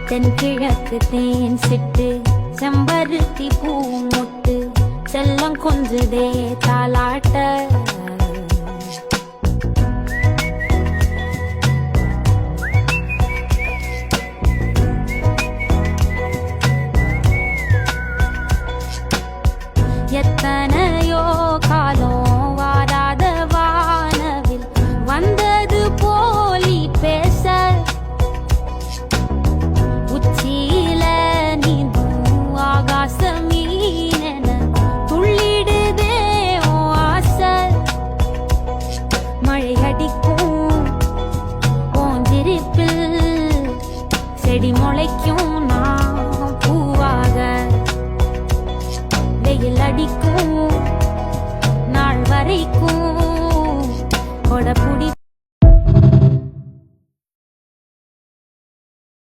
தென்கிழக்கு தேன் சிட்டு செம்பருத்தி பூ முட்டு செல்லம் கொஞ்சுதே தாலாட்ட எத்தனையோ காலம் வாராத வானவில் வந்தது போலி பேச உச்சியில நீந்தும் ஆகாச மீனென துள்ளிடுதே உன் ஆசை மழை அடிக்கும் போஞ்சிருப்பில் செடி முளைக்கும் நான் பூவாக வெயில் அடிக்கும் நாள் வரைக்கும் கொடை பிடி